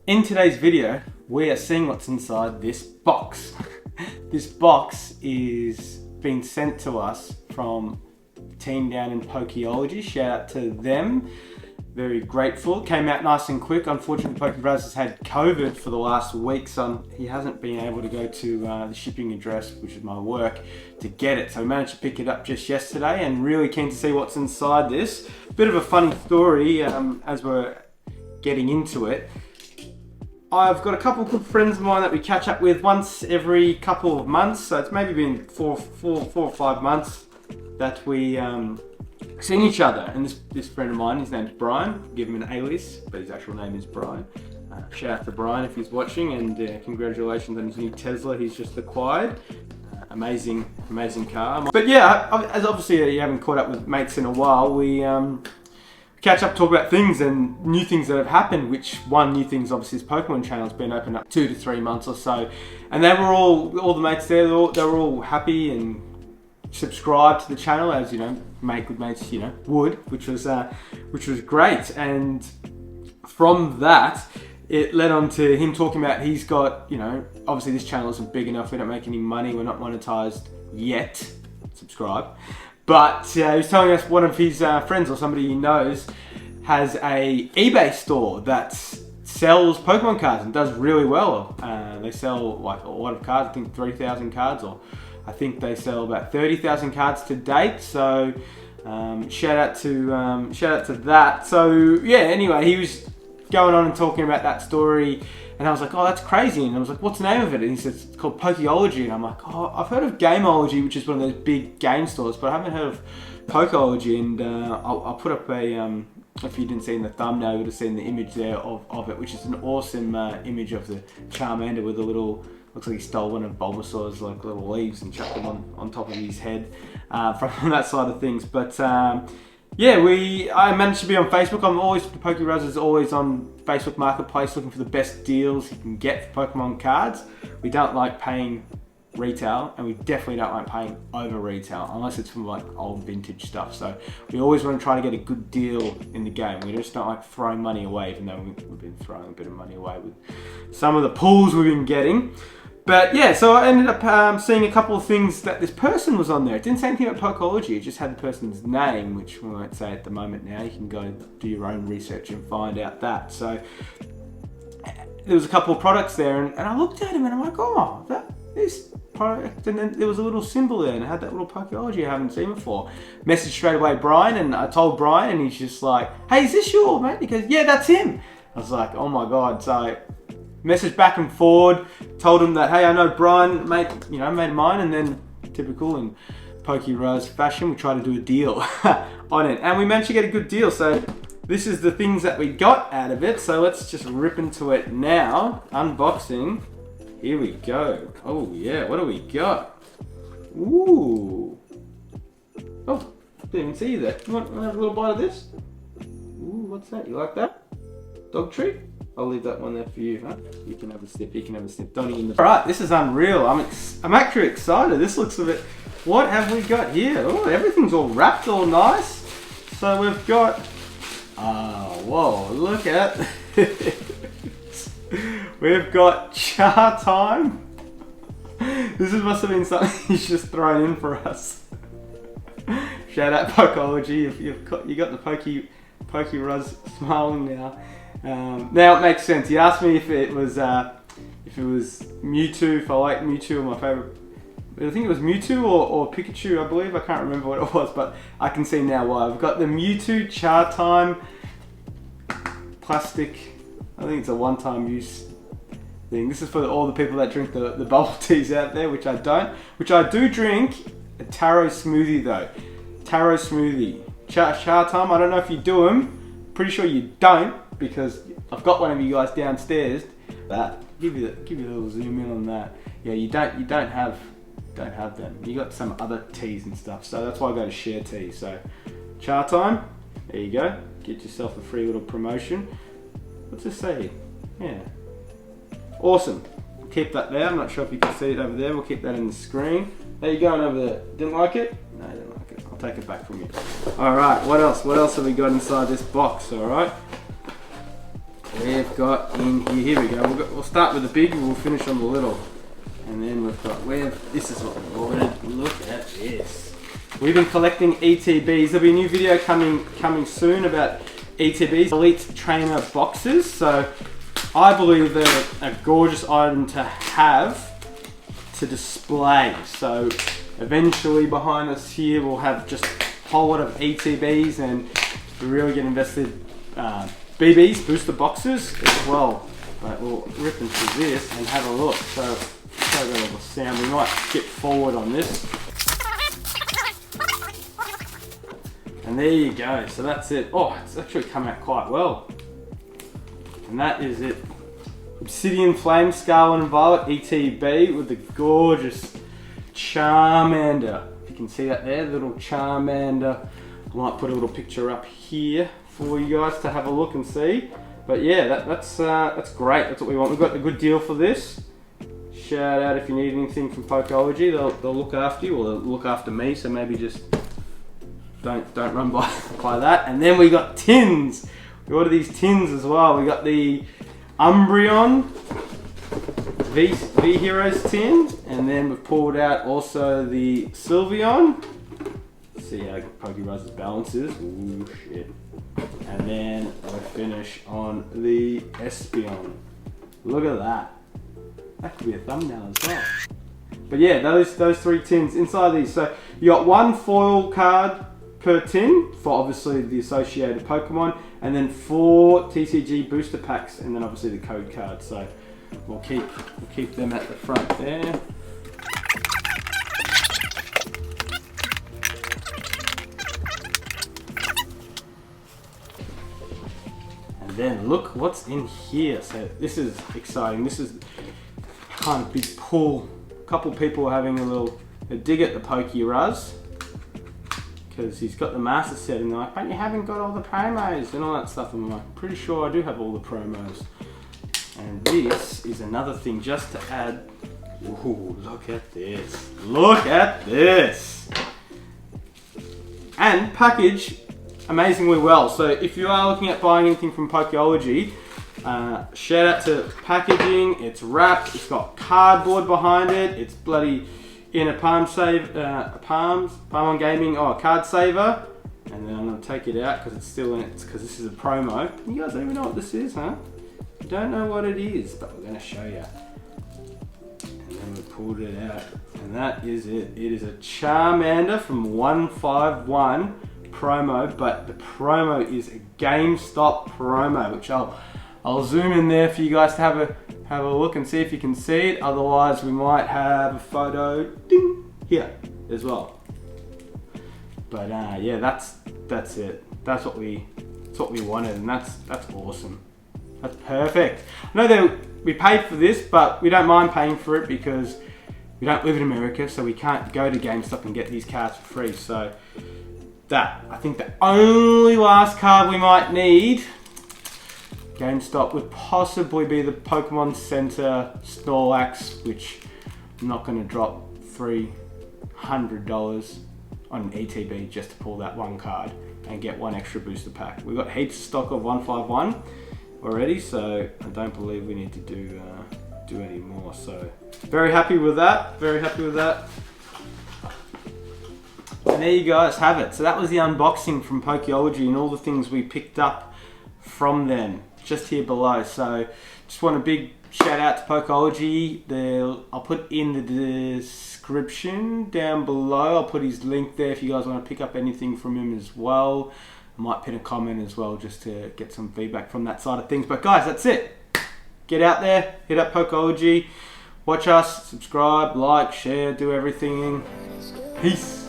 In today's video, we are seeing what's inside this box. This box is being sent to us from the team down in Pokeology. Shout out to them. Very grateful. Came out nice and quick. Unfortunately, Poke Brothers has had COVID for the last week, so he hasn't been able to go to the shipping address, which is my work, to get it. So we managed to pick it up just yesterday, and really keen to see what's inside this. Bit of a funny story as we're getting into it. I've got a couple of good friends of mine that we catch up with once every couple of months. So it's maybe been four or 5 months that we seen each other. And this friend of mine, his name's Brian. Give him an alias, but his actual name is Brian. Shout out to Brian if he's watching, and congratulations on his new Tesla he's just acquired. Amazing car. But yeah, as obviously you haven't caught up with mates in a while, we catch up, talk about things and new things that have happened, which one new thing's obviously this Pokemon channel's been open up 2 to 3 months or so. And they were all the mates there, they were all happy and subscribed to the channel, as you know, good mates, would, which was great. And from that, it led on to him talking about he's got, obviously this channel isn't big enough, we don't make any money, we're not monetized yet, subscribe. But he was telling us one of his friends or somebody he knows has a eBay store that sells Pokemon cards and does really well. They sell like a lot of cards, I think 3,000 cards, or I think they sell about 30,000 cards to date. So shout out to that. So yeah, anyway, he was going on and talking about that story. And I was like, oh, that's crazy. And I was like, what's the name of it? And he said, it's called Pokeology. And I'm like, oh, I've heard of Gameology, which is one of those big game stores, but I haven't heard of Pokeology. And I'll put up a, if you didn't see in the thumbnail, you would have seen the image there of it, which is an awesome image of the Charmander with a little, looks like he stole one of Bulbasaur's like little leaves and chucked them on top of his head from that side of things. But yeah, I managed to be on Facebook. Poke Brothers is always on Facebook Marketplace looking for the best deals you can get for Pokemon cards. We don't like paying retail, and we definitely don't like paying over retail, unless it's from like old vintage stuff. So we always want to try to get a good deal in the game. We just don't like throwing money away, even though we've been throwing a bit of money away with some of the pulls we've been getting. But yeah, so I ended up seeing a couple of things that this person was on there. It didn't say anything about Pokeology, it just had the person's name, which we won't say at the moment now. You can go do your own research and find out that. So there was a couple of products there, and I looked at him and I'm like, oh, this product, and then there was a little symbol there and it had that little Pokeology I haven't seen before. Messaged straight away Brian, and I told Brian, and he's just like, hey, is this your mate? He goes, yeah, that's him. I was like, oh my God. So message back and forward, told him that, hey, I know Brian, mate of mine, and then typical in Pokerose fashion, we try to do a deal on it, and we managed to get a good deal. So this is the things that we got out of it. So let's just rip into it now. Unboxing. Here we go. Oh yeah, what do we got? Ooh. Oh, didn't even see you there. You want to have a little bite of this? Ooh, what's that? You like that? Dog treat? I'll leave that one there for you, huh? You can have a sip, Don't even. Alright, this is unreal. I'm actually excited. This looks a bit, what have we got here? Oh, everything's all wrapped, all nice. So we've got, whoa, look at we've got Char Time. This must have been something he's just thrown in for us. Shout out Pokeology, you got the Pokeruz smiling now. Now it makes sense. He asked me if it was Mewtwo, if I like Mewtwo, or my favourite. I think it was Mewtwo or Pikachu, I believe. I can't remember what it was, but I can see now why. I've got the Mewtwo Char Time plastic. I think it's a one-time use thing. This is for all the people that drink the bubble teas out there, which I don't. Which I do drink a taro smoothie though. Taro smoothie. Char Time. I don't know if you do them. Pretty sure you don't, because I've got one of you guys downstairs. That give you a little zoom in on that. Yeah, you don't have them. You got some other teas and stuff. So that's why I go to share tea. So Char Time. There you go. Get yourself a free little promotion. What's this say here? Yeah. Awesome. Keep that there. I'm not sure if you can see it over there. We'll keep that in the screen. How you going over there? Didn't like it? No, I didn't like it. I'll take it back from you. Alright, what else? What else have we got inside this box? Alright. we've got in here. Here we go. We'll start with the big and we'll finish on the little. And then we've got, this is what we ordered. Look at this. We've been collecting ETBs. There'll be a new video coming soon about ETBs, Elite Trainer boxes. So I believe they're a gorgeous item to have to display. So eventually behind us here we'll have just a whole lot of ETBs, and we really get invested BBs, booster boxes as well. But we'll rip into this and have a look. So sorry about all the sound, we might skip forward on this. And there you go, so that's it. Oh, it's actually come out quite well. And that is it. Obsidian Flame, Scarlet and Violet ETB with the gorgeous Charmander. If you can see that there, little Charmander. I might put a little picture up here for you guys to have a look and see. But yeah, that's great. That's what we want. We've got a good deal for this. Shout out if you need anything from Pokeology. They'll look after you, or they'll look after me. So maybe just don't run by that. And then we got tins. We ordered these tins as well. We got the Umbreon V Heroes tin, and then we've pulled out also the Sylveon. Let's see how Pokeraz's balance is. Ooh, shit. And then we'll finish on the Espeon. Look at that. That could be a thumbnail as well. But yeah, those three tins inside these. So you got one foil card per tin for obviously the associated Pokemon, and then 4 TCG booster packs, and then obviously the code card. So we'll keep them at the front there. And then look what's in here. So this is exciting. This is kind of big pull. A couple people are having a dig at the Pokeraz, because he's got the master set, and they're like, but you haven't got all the promos and all that stuff. And I'm like, pretty sure I do have all the promos. And this is another thing just to add. Ooh, look at this. Look at this. And packaged amazingly well. So if you are looking at buying anything from Pokeology, shout out to packaging. It's wrapped, it's got cardboard behind it, it's bloody in a Palm on Gaming, card saver. And then I'm going to take it out because it's still in it, because this is a promo. You guys don't even know what this is, huh? You don't know what it is, but we're going to show you. And then we pulled it out, and that is it. It is a Charmander from 151 promo, but the promo is a GameStop promo, which I'll zoom in there for you guys to have a look and see if you can see it. Otherwise, we might have a photo ding here as well. But yeah, that's it. That's what we wanted, and that's awesome. That's perfect. I know that we paid for this, but we don't mind paying for it because we don't live in America, so we can't go to GameStop and get these cards for free. So I think the only last card we might need, GameStop, would possibly be the Pokemon Center Snorlax, which I'm not going to drop $300 on an ETB just to pull that one card and get one extra booster pack. We've got heaps of stock of 151 already, so I don't believe we need to do any more. So very happy with that. Very happy with that. And there you guys have it. So that was the unboxing from Pokeology and all the things we picked up from them just here below. So just want a big shout out to Pokeology. I'll put in the description down below. I'll put his link there if you guys want to pick up anything from him as well. I might pin a comment as well just to get some feedback from that side of things. But guys, that's it. Get out there, hit up Pokeology, watch us, subscribe, like, share, do everything. Peace.